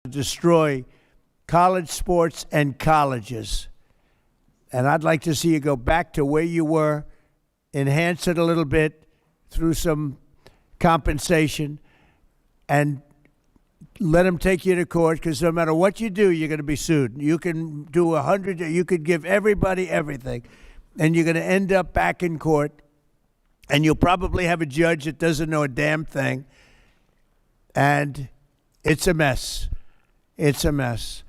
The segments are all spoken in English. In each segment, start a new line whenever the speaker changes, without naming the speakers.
to destroy college sports and colleges. And I'd like to see you go back to where you were, enhance it a little bit through some compensation, and let them take you to court, because no matter what you do, you're going to be sued. You can do 100, you could give everybody everything, and you're going to end up back in court, and you'll probably have a judge that doesn't know a damn thing, and it's a mess. It's a mess.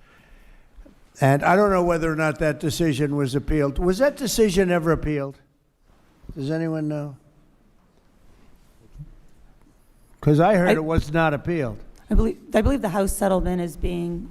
And I don't know whether or not that decision was appealed. Was that decision ever appealed? Does anyone know? Because I heard it was not appealed.
I believe the House settlement is being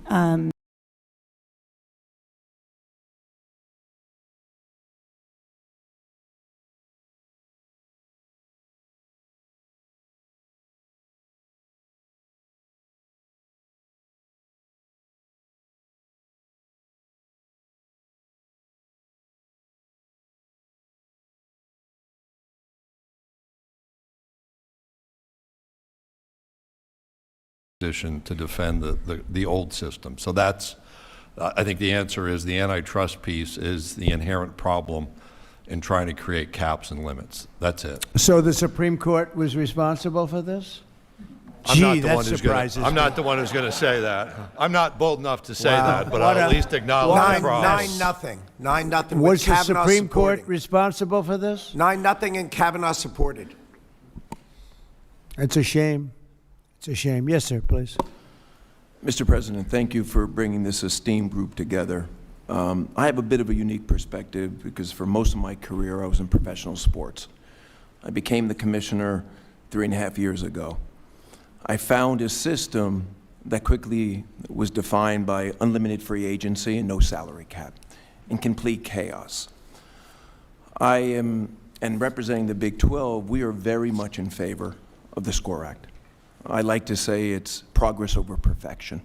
to defend the old system. So that's, I think the answer is the antitrust piece is the inherent problem in trying to create caps and limits. That's it.
So the Supreme Court was responsible for this?
I'm not the one who's going to say that. I'm not bold enough to say that, but I'll at least acknowledge the process.
9-0.
Was the Supreme Court responsible for this?
9-0 and Kavanaugh supported.
It's a shame. It's a shame. Yes, sir, please.
Mr. President, thank you for bringing this esteemed group together. I have a bit of a unique perspective because for most of my career I was in professional sports. I became the commissioner 3.5 years ago. I found a system that quickly was defined by unlimited free agency and no salary cap, in complete chaos. And representing the Big 12, we are very much in favor of the SCORE Act. I like to say it's progress over perfection.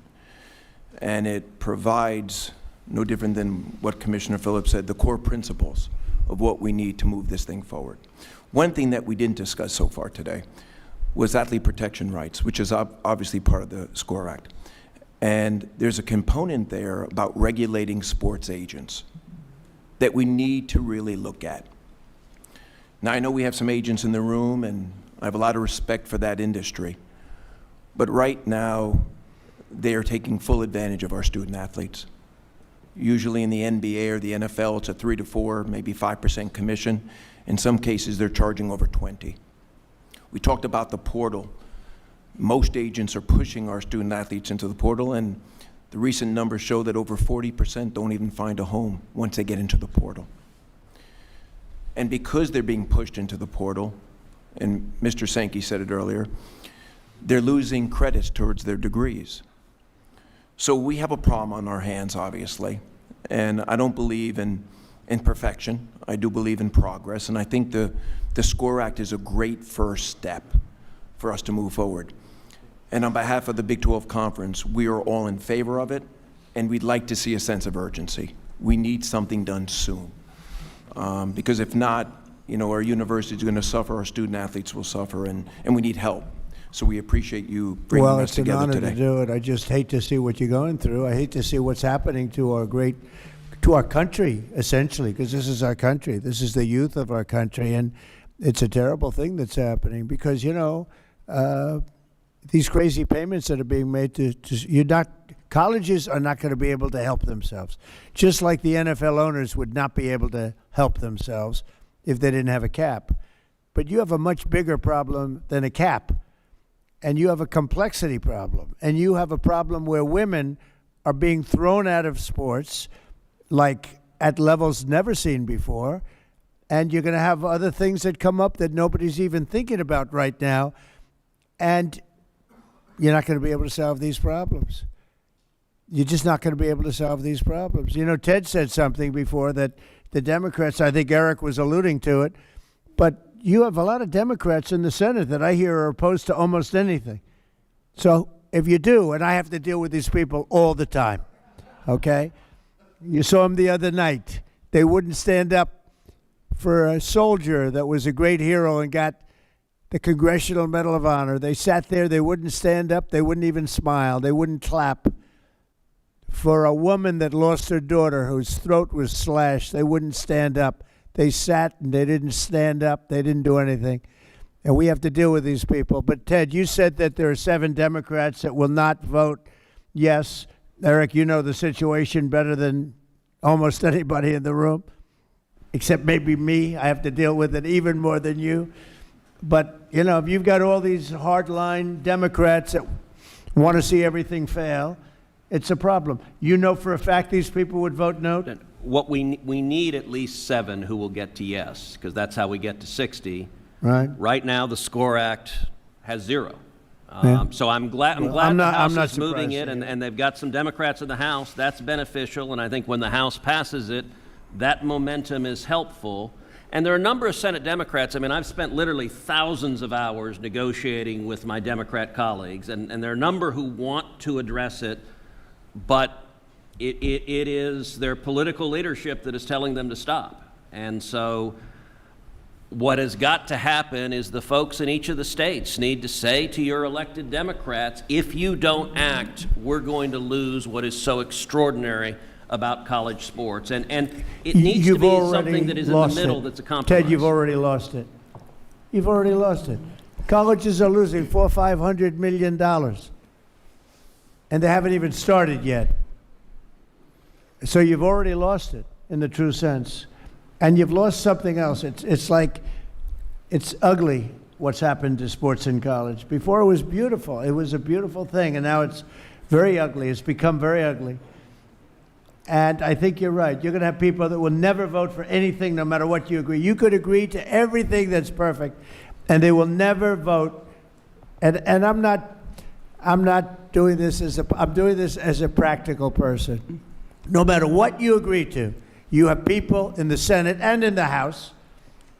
And it provides, no different than what Commissioner Phillips said, the core principles of what we need to move this thing forward. One thing that we didn't discuss so far today was athlete protection rights, which is obviously part of the SCORE Act. And there's a component there about regulating sports agents that we need to really look at. Now, I know we have some agents in the room, and I have a lot of respect for that industry. But right now, they are taking full advantage of our student athletes. Usually in the NBA or the NFL, it's a 3 to 4, maybe 5% commission. In some cases, they're charging over 20. We talked about the portal. Most agents are pushing our student athletes into the portal, and the recent numbers show that over 40% don't even find a home once they get into the portal. And because they're being pushed into the portal, and Mr. Sankey said it earlier, they're losing credits towards their degrees. So we have a problem on our hands, obviously, and I don't believe in perfection. I do believe in progress, and I think the SCORE Act is a great first step for us to move forward. And on behalf of the Big 12 Conference, we are all in favor of it, and we'd like to see a sense of urgency. We need something done soon, because if not, our university is going to suffer, our student athletes will suffer, and we need help. So we appreciate you bringing us together today.
Well, it's an honor to do it. I just hate to see what you're going through. I hate to see what's happening to our country, essentially, because this is our country. This is the youth of our country, and it's a terrible thing that's happening because, these crazy payments that are being made colleges are not going to be able to help themselves. Just like the NFL owners would not be able to help themselves if they didn't have a cap. But you have a much bigger problem than a cap. And you have a complexity problem. And you have a problem where women are being thrown out of sports like at levels never seen before. And you're going to have other things that come up that nobody's even thinking about right now. And you're not going to be able to solve these problems. You're just not going to be able to solve these problems. Ted said something before that the Democrats, I think Eric was alluding to it, but you have a lot of Democrats in the Senate that I hear are opposed to almost anything. So if you do, and I have to deal with these people all the time, okay? You saw them the other night. They wouldn't stand up for a soldier that was a great hero and got the Congressional Medal of Honor. They sat there. They wouldn't stand up. They wouldn't even smile. They wouldn't clap. for a woman that lost her daughter whose throat was slashed. They wouldn't stand up. They sat and they didn't stand up. They didn't do anything. And we have to deal with these people. But Ted, you said that there are 7 Democrats that will not vote yes. Eric, you know the situation better than almost anybody in the room, except maybe me. I have to deal with it even more than you. But, you know, if you've got all these hardline Democrats that want to see everything fail, it's a problem. You know for a fact these people would vote no?
What we need at least 7 who will get to yes, because that's how we get to 60.
Right.
Right now, the SCORE Act has 0.
Yeah.
So I'm glad
I'm
the
not
House is moving
surprised,
it,
yeah.
and they've got some Democrats in the House. That's beneficial, and I think when the House passes it, that momentum is helpful. And there are a number of Senate Democrats. I mean, I've spent literally thousands of hours negotiating with my Democrat colleagues, and there are a number who want to address it, but it is their political leadership that is telling them to stop. And so what has got to happen is the folks in each of the states need to say to your elected Democrats, if you don't act, we're going to lose what is so extraordinary about college sports. And it needs to
You've
be
already
something that is in the
lost
middle
it.
that's a compromise.
Ted, you've already lost it. You've already lost it. Colleges are losing $400-500 million, and they haven't even started yet. So you've already lost it in the true sense. And you've lost something else. It's like, it's ugly what's happened to sports in college. Before it was beautiful. It was a beautiful thing, and now it's very ugly. It's become very ugly. And I think you're right. You're going to have people that will never vote for anything no matter what you agree. You could agree to everything that's perfect, and they will never vote. And I'm not doing this I'm doing this as a practical person. No matter what you agree to, you have people in the Senate and in the House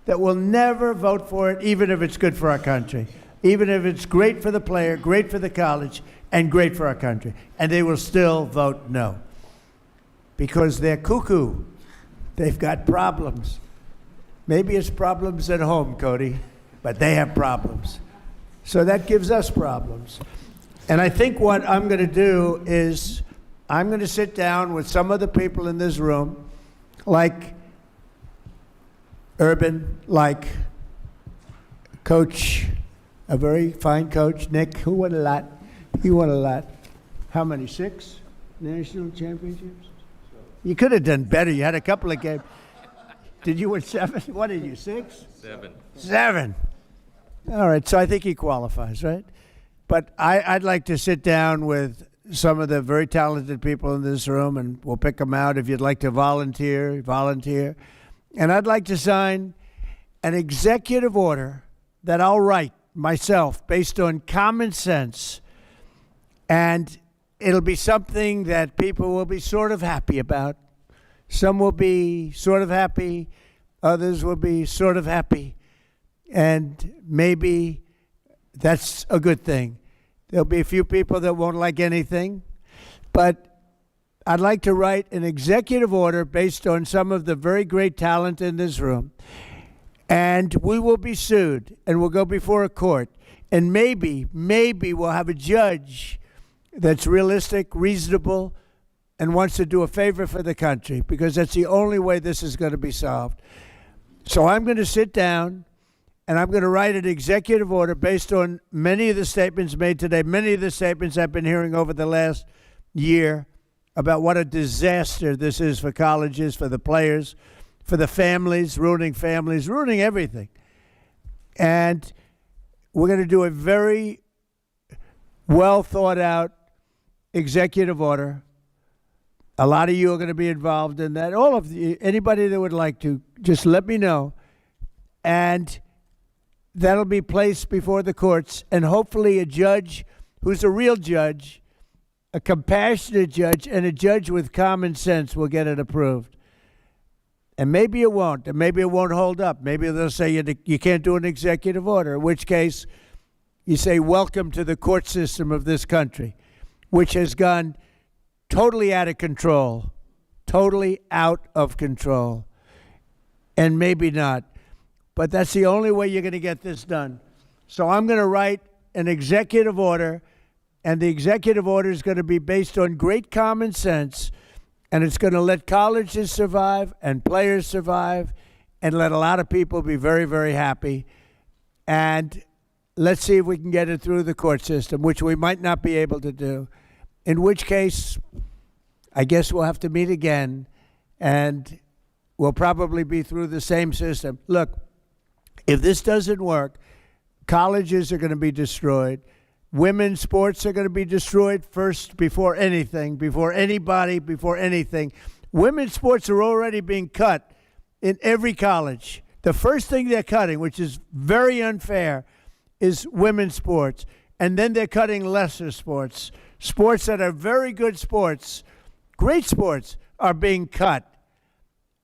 that will never vote for it, even if it's good for our country, even if it's great for the player, great for the college, and great for our country. And they will still vote no. Because they're cuckoo. They've got problems. Maybe it's problems at home, Cody, but they have problems. So that gives us problems. And I think what I'm going to do is I'm going to sit down with some of the people in this room, like Urban, like Coach, a very fine coach, Nick, who won a lot. He won a lot. How many? 6 national championships? You could have done better. You had a couple of games. Did you win 7? What did you, 6?
7.
7. All right, so I think he qualifies, right? But I'd like to sit down with some of the very talented people in this room, and we'll pick them out. If you'd like to volunteer. And I'd like to sign an executive order that I'll write myself based on common sense, and it'll be something that people will be sort of happy about. Some will be sort of happy. Others will be sort of happy. And maybe that's a good thing. There'll be a few people that won't like anything. But I'd like to write an executive order based on some of the very great talent in this room. And we will be sued, and we'll go before a court. And maybe we'll have a judge that's realistic, reasonable, and wants to do a favor for the country, because that's the only way this is going to be solved. So I'm going to sit down, and I'm going to write an executive order based on many of the statements made today, many of the statements I've been hearing over the last year about what a disaster this is for colleges, for the players, for the families, ruining everything. And we're going to do a very well thought out executive order. A lot of you are going to be involved in that. All of you, anybody that would like to, just let me know. And that'll be placed before the courts, and hopefully a judge who's a real judge, a compassionate judge, and a judge with common sense will get it approved. And maybe it won't, and maybe it won't hold up. Maybe they'll say you can't do an executive order, in which case you say welcome to the court system of this country, which has gone totally out of control, and maybe not. But that's the only way you're going to get this done. So I'm going to write an executive order, And the executive order is going to be based on great common sense, and it's going to let colleges survive and players survive and let a lot of people be very, very happy. And let's see if we can get it through the court system, which we might not be able to do, in which case I guess we'll have to meet again, and we'll probably be through the same system. Look, if this doesn't work, colleges are going to be destroyed. Women's sports are going to be destroyed first, before anything, before anybody, before anything. Women's sports are already being cut in every college. The first thing they're cutting, which is very unfair, is women's sports. And then they're cutting lesser sports. Sports that are very good sports, great sports, are being cut.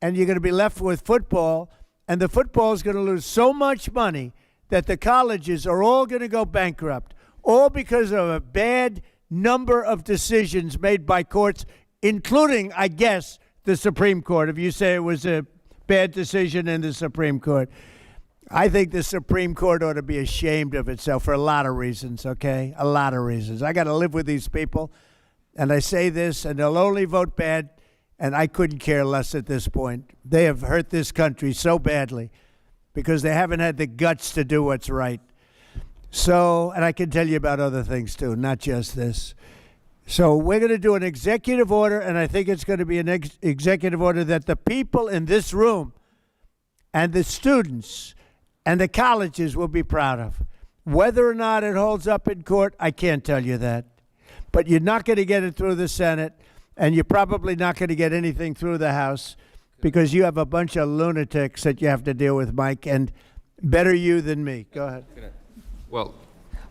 And you're going to be left with football, and the football is going to lose so much money that the colleges are all going to go bankrupt, all because of a bad number of decisions made by courts, including, I guess, the Supreme Court, if you say it was a bad decision in the Supreme Court. I think the Supreme Court ought to be ashamed of itself for a lot of reasons, okay? A lot of reasons. I got to live with these people, and I say this, and they'll only vote bad, and I couldn't care less at this point. They have hurt this country so badly because they haven't had the guts to do what's right. So, and I can tell you about other things too, not just this. So we're going to do an executive order, and I think it's going to be an executive order that the people in this room and the students and the colleges will be proud of. Whether or not it holds up in court, I can't tell you that. But you're not going to get it through the Senate, and you're probably not going to get anything through the House because you have a bunch of lunatics that you have to deal with, Mike, and better you than me. Go ahead.
Well,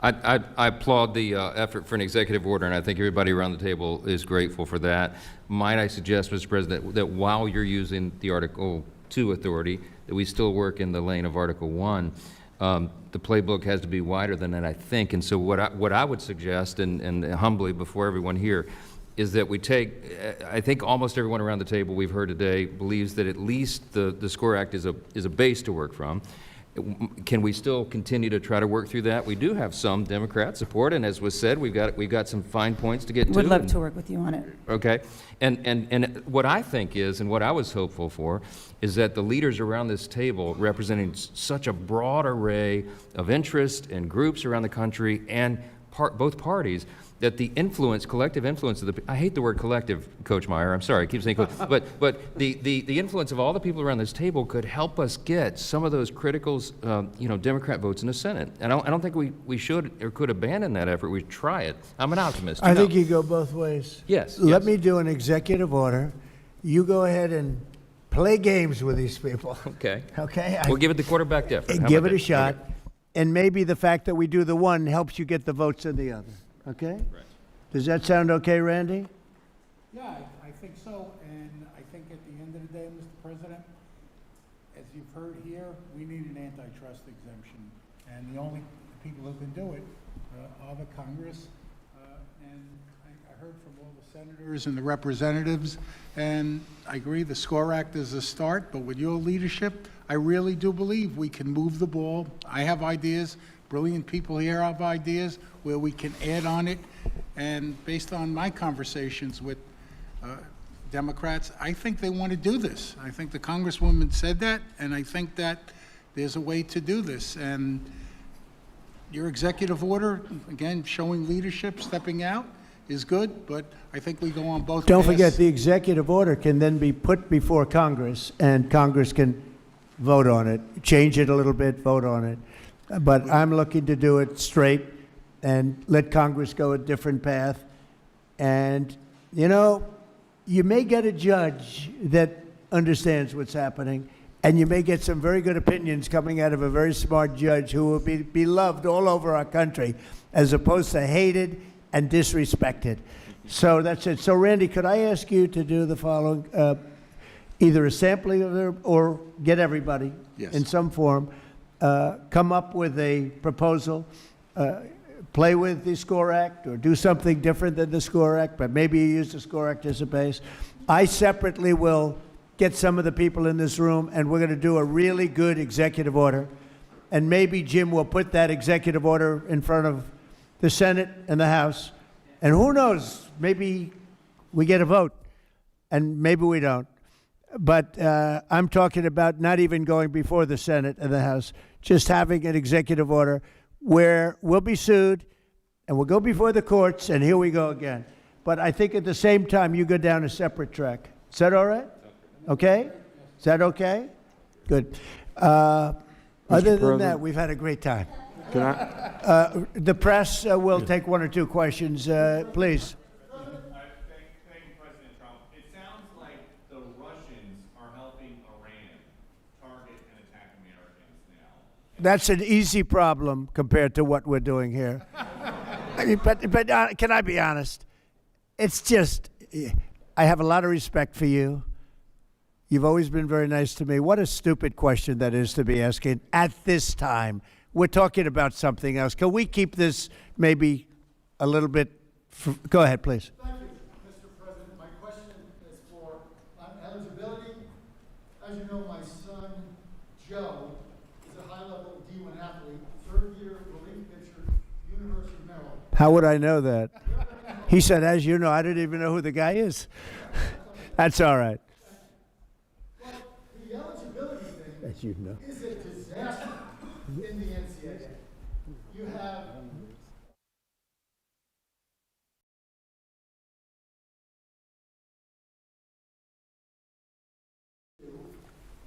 I applaud the effort for an executive order, and I think everybody around the table is grateful for that. Might I suggest, Mr. President, that while you're using the Article 2 authority, that we still work in the lane of Article 1. The playbook has to be wider than that, I think. And so what I would suggest, and humbly before everyone here, is that we take, I think almost everyone around the table we've heard today believes that at least the SCORE Act is a base to work from. Can we still continue to try to work through that? We do have some Democrat support, and as was said, we've got some fine points to get to.
Would love to work with you on it.
Okay, and what I think is, and what I was hopeful for, is that the leaders around this table, representing such a broad array of interest and groups around the country and both parties, that the influence, collective influence of the, I hate the word collective, Coach Meyer, I'm sorry, I keep saying collective, but the influence of all the people around this table could help us get some of those critical, Democrat votes in the Senate. And I don't think we should or could abandon that effort. We try it. I'm an optimist.
I think you go both ways.
Yes.
Let
yes.
me do an executive order. You go ahead and play games with these people.
Okay.
Okay?
We'll give it the quarterback effort. How
Give
about
it a
that?
shot.
Okay.
And maybe the fact that we do the one helps you get the votes in the other. Okay?
Right.
Does that sound okay, Randy?
Yeah, I think so, and I think at the end of the day, Mr. President, as you've heard here, we need an antitrust exemption, and the only people who can do it are the Congress, and I heard from all the senators and the representatives, and I agree the SCORE Act is a start, but with your leadership, I really do believe we can move the ball. I have ideas, brilliant people here have ideas where we can add on it. And based on my conversations with Democrats, I think they want to do this. I think the Congresswoman said that, and I think that there's a way to do this. And your executive order, again, showing leadership, stepping out, is good, but I think we go on both
Don't
paths.
forget, the executive order can then be put before Congress, and Congress can vote on it, change it a little bit, vote on it. But I'm looking to do it straight and let Congress go a different path. And, you may get a judge that understands what's happening, and you may get some very good opinions coming out of a very smart judge who will be beloved all over our country, as opposed to hated and disrespected. So that's it. So, Randy, could I ask you to do the following? Either a sampling of it or get everybody
Yes.
in some form, come up with a proposal, play with the SCORE Act or do something different than the SCORE Act, but maybe you use the SCORE Act as a base. I separately will get some of the people in this room, and we're going to do a really good executive order. And maybe Jim will put that executive order in front of the Senate and the House And who knows, maybe we get a vote, and maybe we don't. But I'm talking about not even going before the Senate and the House, just having an executive order where we'll be sued, and we'll go before the courts, and here we go again. But I think at the same time, you go down a separate track. Is that all right? Okay? Is that okay? Good. Other than that, we've had a great time.
Can I?
The press will take one or two questions, please.
Thank you, President Trump. It sounds like the Russians are helping Iran target and attack Americans now.
That's an easy problem compared to what we're doing here. I mean, but can I be honest? It's just, I have a lot of respect for you. You've always been very nice to me. What a stupid question that is to be asking at this time. We're talking about something else. Can we keep this maybe a little bit? Go ahead, please.
Thank you, Mr. President. My question is for eligibility. As you know, my son, Joe, is a high-level D1 athlete, third-year relief pitcher, University of Maryland.
How would I know that? He said, as you know, I didn't even know who the guy is. That's all right.
Well, the eligibility thing
As you know.
is a disaster in the NCAA. You have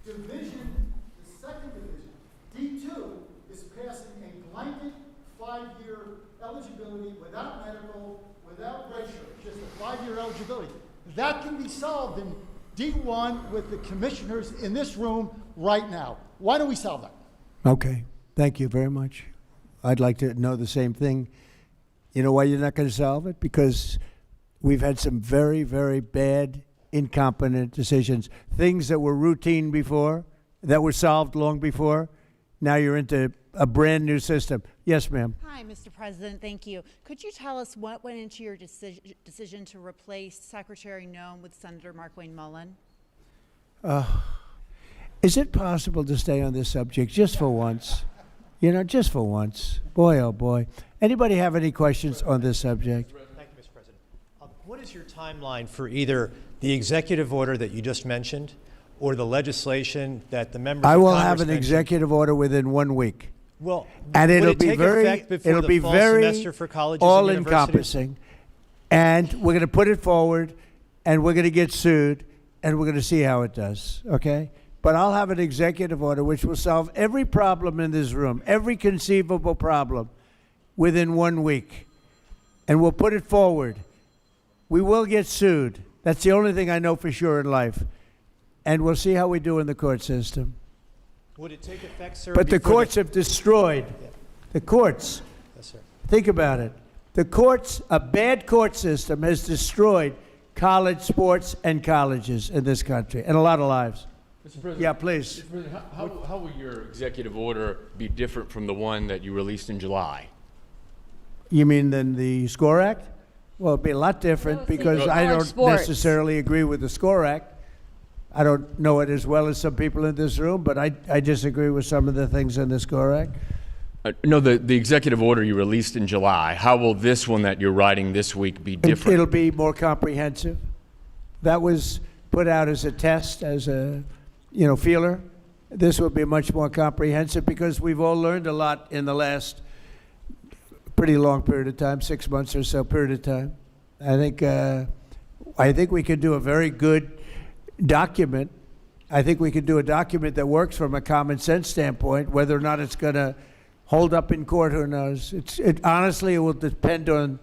division, the second division, D2, is passing a blanket 5-year eligibility without medical, without redshirt, just a 5-year eligibility. That can be solved in D1 with the commissioners in this room right now. Why don't we solve that?
Okay. Thank you very much. I'd like to know the same thing. You know why you're not going to solve it? Because we've had some very, very bad, incompetent decisions. Things that were routine before, that were solved long before. Now you're into a brand new system. Yes, ma'am.
Hi, Mr. President. Thank you. Could you tell us what went into your decision to replace Secretary Noem with Senator Markwayne Mullin?
Is it possible to stay on this subject just for once? You know, just for once. Boy, oh boy. Anybody have any questions on this subject?
Thank you, Mr. President. What is your timeline for either the executive order that you just mentioned or the legislation that the members
I
of
will
Congress
have an
mentioned?
executive order within 1 week.
Well,
And
would
it'll
it
be
take
very,
effect before
it'll
the
be
fall
very
semester for colleges and
all
universities?
encompassing. And we're going to put it forward, and we're going to get sued, and we're going to see how it does, okay? But I'll have an executive order which will solve every problem in this room, every conceivable problem, within 1 week. And we'll put it forward. We will get sued. That's the only thing I know for sure in life. And we'll see how we do in the court system.
Would it take effect, sir?
But the
before
courts have destroyed, the courts,
Yes, sir.
think about it. The courts, a bad court system has destroyed college sports and colleges in this country and a lot of lives.
Mr. President.
Yeah, please.
Mr. President, how will your executive order be different from the one that you released in July?
You mean than the SCORE Act? Well, it'd be a lot different because I don't necessarily agree with the SCORE Act. I don't know it as well as some people in this room, but I disagree with some of the things in the SCORE Act.
No, the executive order you released in July, how will this one that you're writing this week be different?
It'll be more comprehensive. That was put out as a test, as a, feeler. This will be much more comprehensive because we've all learned a lot in the last pretty long period of time, 6 months or so period of time. I think we could do a very good document. I think we could do a document that works from a common sense standpoint. Whether or not it's going to hold up in court, who knows? Honestly, it will depend on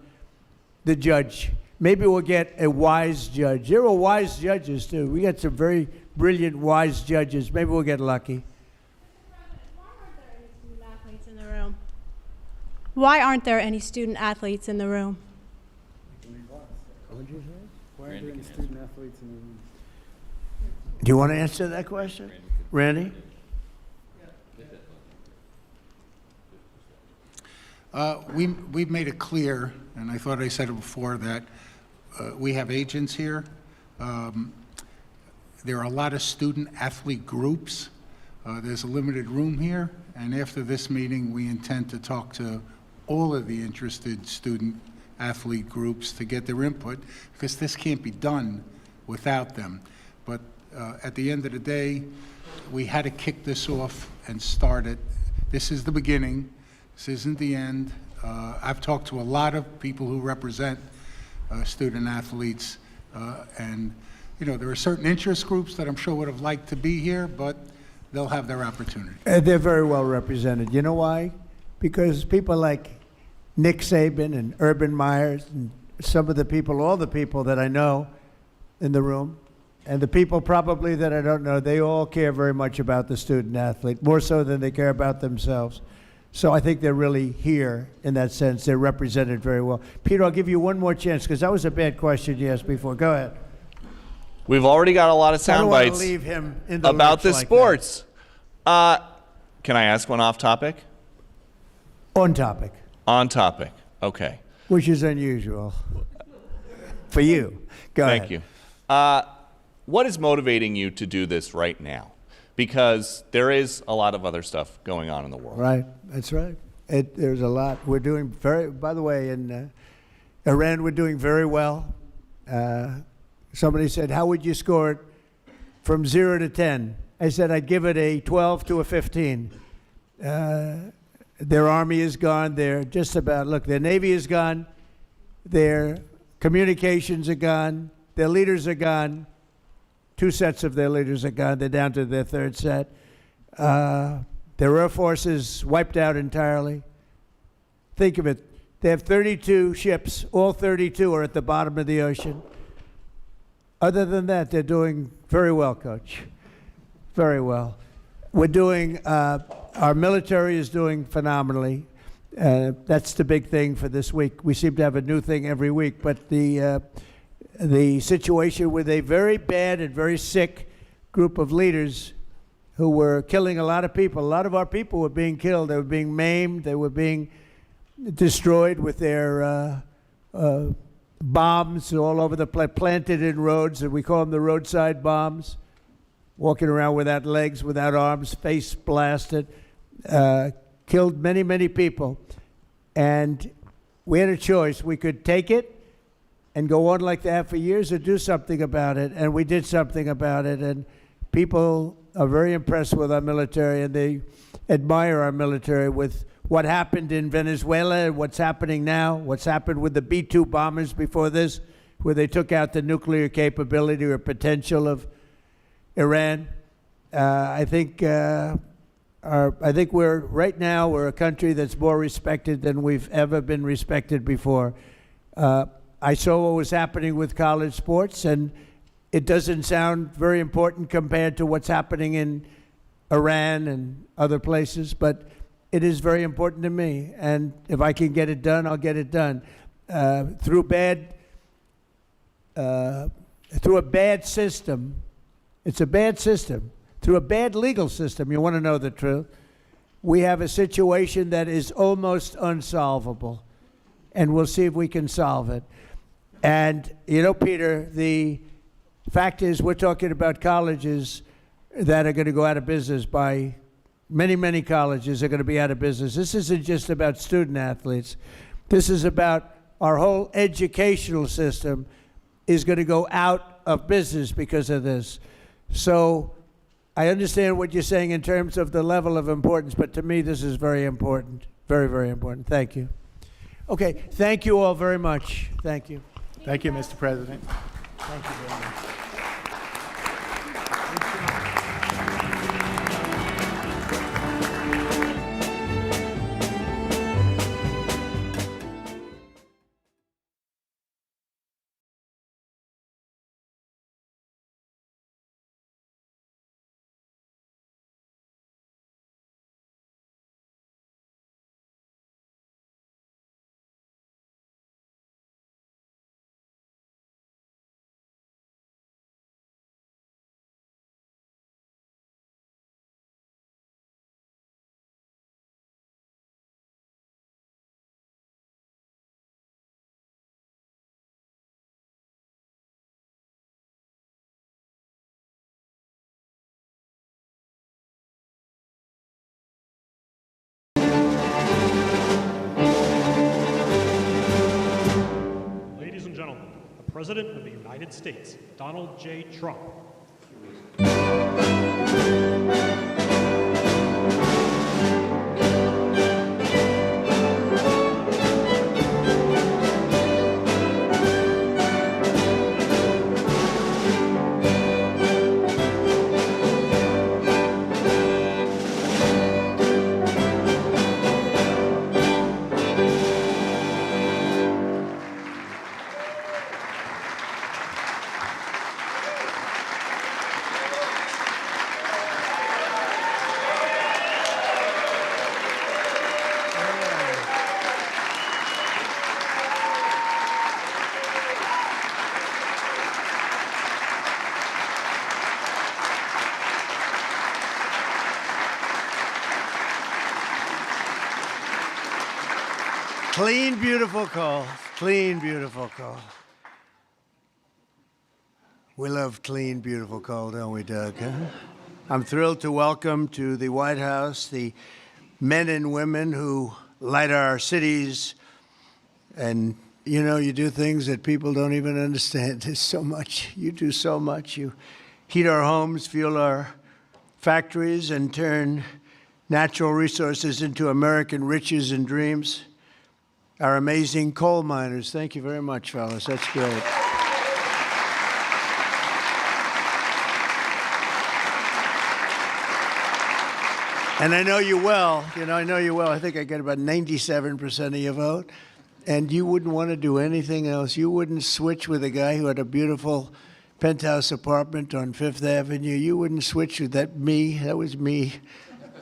the judge. Maybe we'll get a wise judge. There are wise judges, too. We got some very brilliant, wise judges. Maybe we'll get lucky.
Why aren't there any student athletes in the room?
Why aren't there any student athletes in the room?
Do you want to answer that question? Randy?
We've made it clear, and I thought I said it before, that we have agents here. There are a lot of student-athlete groups. There's a limited room here, and after this meeting, we intend to talk to all of the interested student athlete groups to get their input, because this can't be done without them. But at the end of the day, we had to kick this off and start it. This is the beginning. This isn't the end. I've talked to a lot of people who represent student athletes, and there are certain interest groups that I'm sure would have liked to be here, but they'll have their opportunity.
They're very well represented. You know why? Because people like Nick Saban and Urban Myers and some of the people, all the people that I know in the room, and the people probably that I don't know, they all care very much about the student athlete, more so than they care about themselves. So I think they're really here in that sense. They're represented very well. Peter, I'll give you one more chance, because that was a bad question you asked before. Go ahead.
We've already got a lot of
I
sound
don't want to
bites
leave him in the
about
lurch
the
like
sports. Can I ask one off topic?
that. On topic,
On topic. Okay.
which is unusual for you. Go ahead.
Thank you. What is motivating you to do this right now? Because there is a lot of other stuff going on in the world.
Right, that's right. There's a lot. We're doing by the way, in Iran, we're doing very well. Somebody said, how would you score it from 0 to 10? I said, I'd give it a 12 to a 15. Their army is gone. They're just about, look, their navy is gone. Their communications are gone. Their leaders are gone. 2 sets of their leaders are gone. They're down to their 3rd set. Their air force is wiped out entirely. Think of it. They have 32 ships. All 32 are at the bottom of the ocean. Other than that, they're doing very well, Coach. Very well. We're doing, our military is doing phenomenally. That's the big thing for this week. We seem to have a new thing every week, but the situation with a very bad and very sick group of leaders who were killing a lot of people. A lot of our people were being killed. They were being maimed. They were being destroyed with their bombs all over the place, planted in roads, and we call them the roadside bombs, walking around without legs, without arms, face blasted, killed many, many people. And we had a choice. We could take it and go on like that for years or do something about it. And we did something about it. And people are very impressed with our military, and they admire our military with what happened in Venezuela and what's happening now, what's happened with the B-2 bombers before this, where they took out the nuclear capability or potential of Iran. I think we're right now we're a country that's more respected than we've ever been respected before. I saw what was happening with college sports, and it doesn't sound very important compared to what's happening in Iran and other places, but it is very important to me. And if I can get it done, I'll get it done. Through a bad system, it's a bad system. Through a bad legal system, you want to know the truth, we have a situation that is almost unsolvable, and we'll see if we can solve it. And, Peter, the fact is we're talking about colleges that are going to go out of business by many, many colleges are going to be out of business. This isn't just about student athletes. This is about our whole educational system is going to go out of business because of this. So I understand what you're saying in terms of the level of importance, but to me this is very important. Very, very important. Thank you. Okay, thank you all very much. Thank you.
Thank you, Mr. President.
Thank you very much.
President of the United States, Donald J. Trump.
Clean, beautiful call. Clean, beautiful call. We love clean, beautiful call, don't we, Doug? Huh? I'm thrilled to welcome to the White House the men and women who light our cities. And, you know, you do things that people don't even understand. There's so much. You do so much. You heat our homes, fuel our factories, and turn natural resources into American riches and dreams. Our amazing coal miners. Thank you very much, fellas. That's great. And I know you well. You know, I know you well. I think I get about 97% of your vote. And you wouldn't want to do anything else. You wouldn't switch with a guy who had a beautiful penthouse apartment on Fifth Avenue. You wouldn't switch with that me. That was me.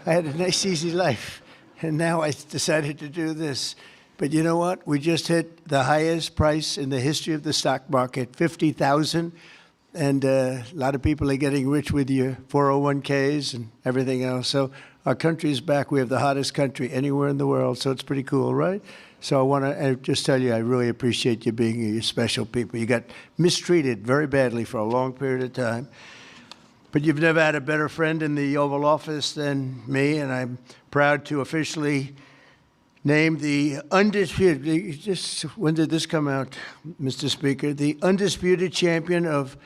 I had a nice, easy life. And now I decided to do this. But you know what? We just hit the highest price in the history of the stock market, $50,000. And a lot of people are getting rich with your 401ks and everything else. So our country is back. We have the hottest country anywhere in the world. So it's pretty cool, right? So I want to just tell you, I really appreciate you being here. You're special people. You got mistreated very badly for a long period of time. But you've never had a better friend in the Oval Office than me. And I'm proud to officially named the undisputed, when did this come out, Mr. Speaker? The undisputed champion of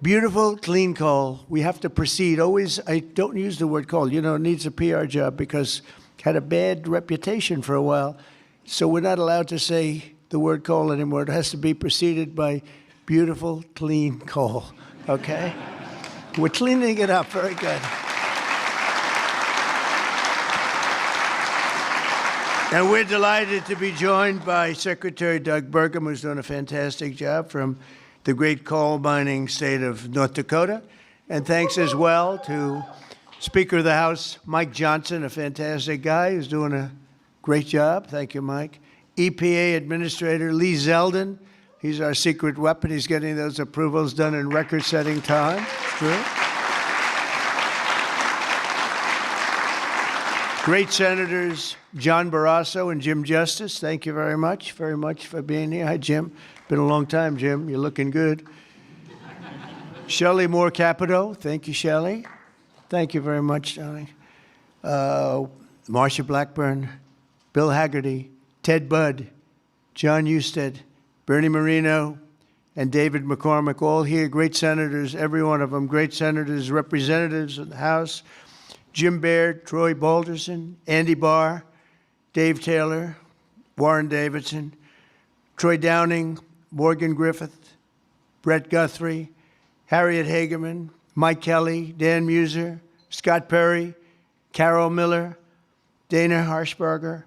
beautiful, clean coal. We have to proceed. Always, I don't use the word coal. You know, it needs a PR job because it had a bad reputation for a while. So we're not allowed to say the word coal anymore. It has to be preceded by beautiful, clean coal, okay? We're cleaning it up. Very good. And we're delighted to be joined by Secretary Doug Burgum, who's doing a fantastic job from the great coal mining state of North Dakota. And thanks as well to Speaker of the House, Mike Johnson, a fantastic guy who's doing a great job. Thank you, Mike. EPA Administrator Lee Zeldin. He's our secret weapon. He's getting those approvals done in record-setting time. True. Great Senators John Barrasso and Jim Justice. Thank you very much for being here. Hi, Jim. Been a long time, Jim. You're looking good. Shelley Moore Capito. Thank you, Shelley. Thank you very much, Johnny. Marsha Blackburn, Bill Haggerty, Ted Budd, John Husted, Bernie Moreno, and David McCormick, all here, great senators, every one of them, great senators, representatives of the House, Jim Baird, Troy Balderson, Andy Barr, Dave Taylor, Warren Davidson, Troy Downing, Morgan Griffith, Brett Guthrie, Harriet Hageman, Mike Kelly, Dan Muser, Scott Perry, Carol Miller, Dana Harshberger,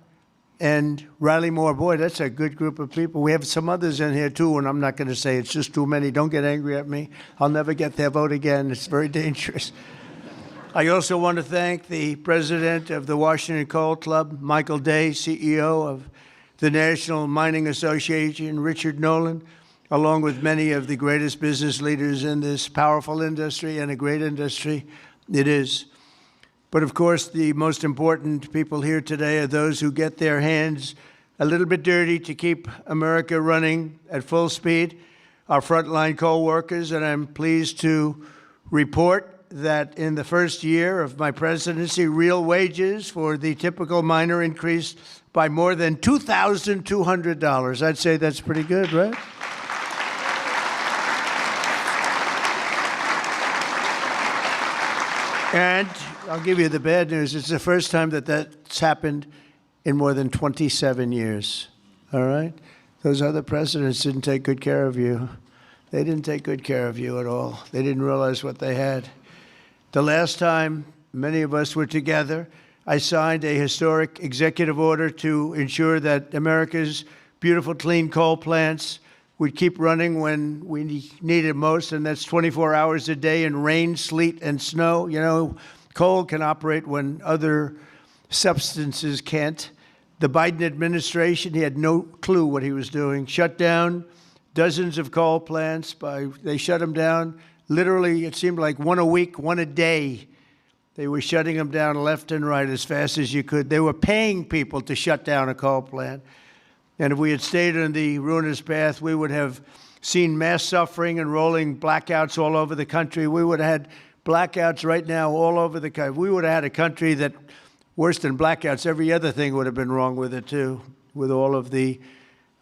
and Riley Moore. Boy, that's a good group of people. We have some others in here, too, and I'm not going to say it's just too many. Don't get angry at me. I'll never get their vote again. It's very dangerous. I also want to thank the president of the Washington Coal Club, Michael Day, CEO of the National Mining Association, Richard Nolan, along with many of the greatest business leaders in this powerful industry and a great industry it is. But of course, the most important people here today are those who get their hands a little bit dirty to keep America running at full speed, our frontline coal workers, and I'm pleased to report that in the first year of my presidency, real wages for the typical miner increased by more than $2,200. I'd say that's pretty good, right? And I'll give you the bad news. It's the first time that that's happened in more than 27 years. All right? Those other presidents didn't take good care of you. They didn't take good care of you at all. They didn't realize what they had. The last time many of us were together, I signed a historic executive order to ensure that America's beautiful, clean coal plants would keep running when we need it most, and that's 24 hours a day in rain, sleet, and snow. You know, coal can operate when other substances can't. The Biden administration, he had no clue what he was doing. Shut down dozens of coal plants. They shut them down. Literally, it seemed like one a week, one a day. They were shutting them down left and right as fast as you could. They were paying people to shut down a coal plant. And if we had stayed on the ruinous path, we would have seen mass suffering and rolling blackouts all over the country. We would have had blackouts right now all over the country. We would have had a country that, worse than blackouts, every other thing would have been wrong with it, too, with all of the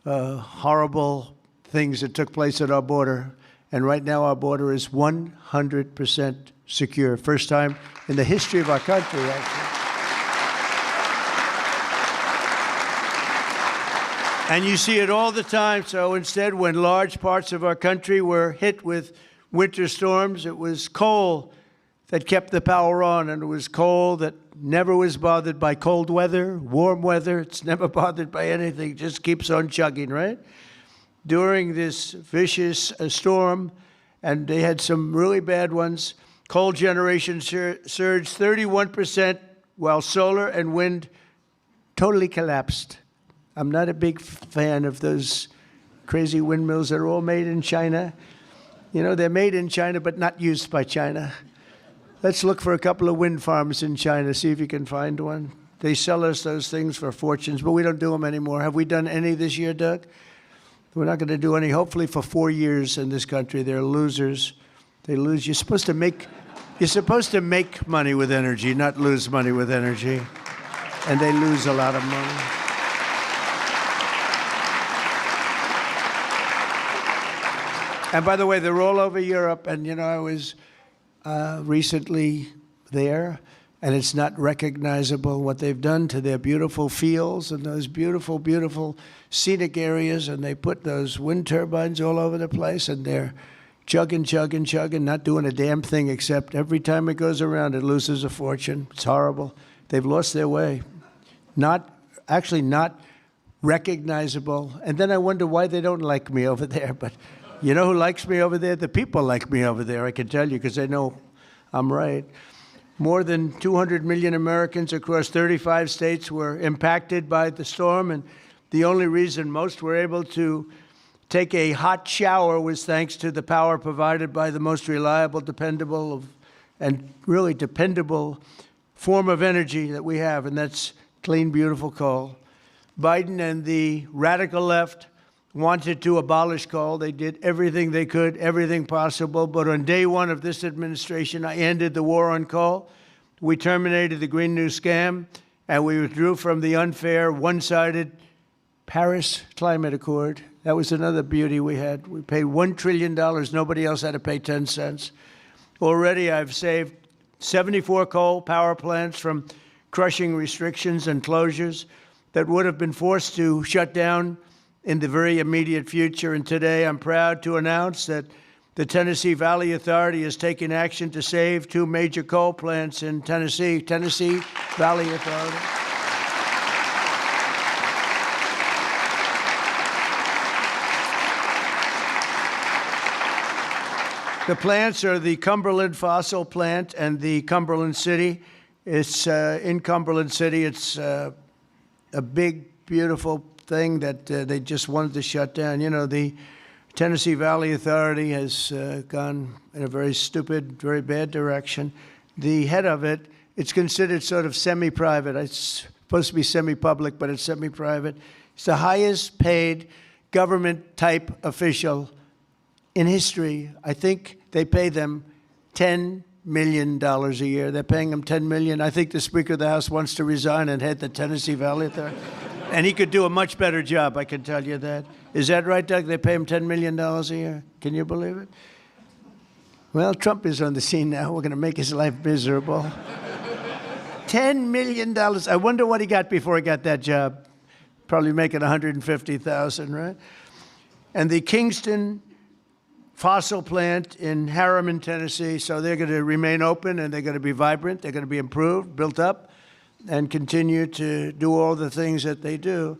horrible things that took place at our border. And right now, our border is 100% secure. First time in the history of our country, actually. And you see it all the time. So instead, when large parts of our country were hit with winter storms, it was coal that kept the power on, and it was coal that never was bothered by cold weather, warm weather. It's never bothered by anything. It just keeps on chugging, right? During this vicious storm, and they had some really bad ones, coal generation surged 31%, while solar and wind totally collapsed. I'm not a big fan of those crazy windmills that are all made in China. You know, they're made in China, but not used by China. Let's look for a couple of wind farms in China, see if you can find one. They sell us those things for fortunes, but we don't do them anymore. Have we done any this year, Doug? We're not going to do any, hopefully, for 4 years in this country. They're losers. They lose. You're supposed to make money with energy, not lose money with energy. And they lose a lot of money. And by the way, they're all over Europe. And, you know, I was recently there, and it's not recognizable what they've done to their beautiful fields and those beautiful, beautiful scenic areas. And they put those wind turbines all over the place, and they're chugging, chugging, chugging, not doing a damn thing except every time it goes around, it loses a fortune. It's horrible. They've lost their way. Not recognizable. And then I wonder why they don't like me over there. But you know who likes me over there? The people like me over there, I can tell you, because they know I'm right. More than 200 million Americans across 35 states were impacted by the storm, and the only reason most were able to take a hot shower was thanks to the power provided by the most reliable, dependable, and really dependable form of energy that we have, and that's clean, beautiful coal. Biden and the radical left wanted to abolish coal. They did everything they could, everything possible. But on day one of this administration, I ended the war on coal. We terminated the Green New Scam, and we withdrew from the unfair, one-sided Paris Climate Accord. That was another beauty we had. We paid $1 trillion. Nobody else had to pay 10 cents. Already, I've saved 74 coal power plants from crushing restrictions and closures that would have been forced to shut down in the very immediate future. And today, I'm proud to announce that the Tennessee Valley Authority is taking action to save 2 major coal plants in Tennessee. Tennessee Valley Authority. The plants are the Cumberland Fossil Plant and the Cumberland City. It's in Cumberland City. It's a big, beautiful thing that they just wanted to shut down. You know, the Tennessee Valley Authority has gone in a very stupid, very bad direction. The head of it, it's considered sort of semi-private. It's supposed to be semi-public, but it's semi-private. It's the highest paid government-type official in history. I think they pay them $10 million a year. They're paying them $10 million. I think the Speaker of the House wants to resign and head the Tennessee Valley Authority. And he could do a much better job, I can tell you that. Is that right, Doug? They pay him $10 million a year. Can you believe it? Well, Trump is on the scene now. We're going to make his life miserable. $10 million. I wonder what he got before he got that job. Probably making $150,000, right? And the Kingston fossil plant in Harriman, Tennessee, so they're going to remain open and they're going to be vibrant. They're going to be improved, built up, and continue to do all the things that they do.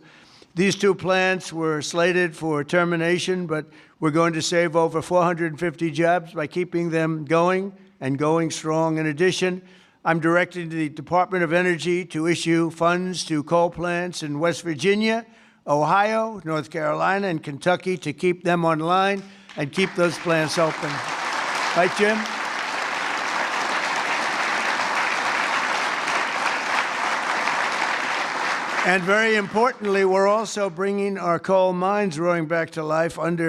These two plants were slated for termination, but we're going to save over 450 jobs by keeping them going and going strong. In addition, I'm directing the Department of Energy to issue funds to coal plants in West Virginia, Ohio, North Carolina, and Kentucky to keep them online and keep those plants open. Right, Jim? And very importantly, we're also bringing our coal mines roaring back to life under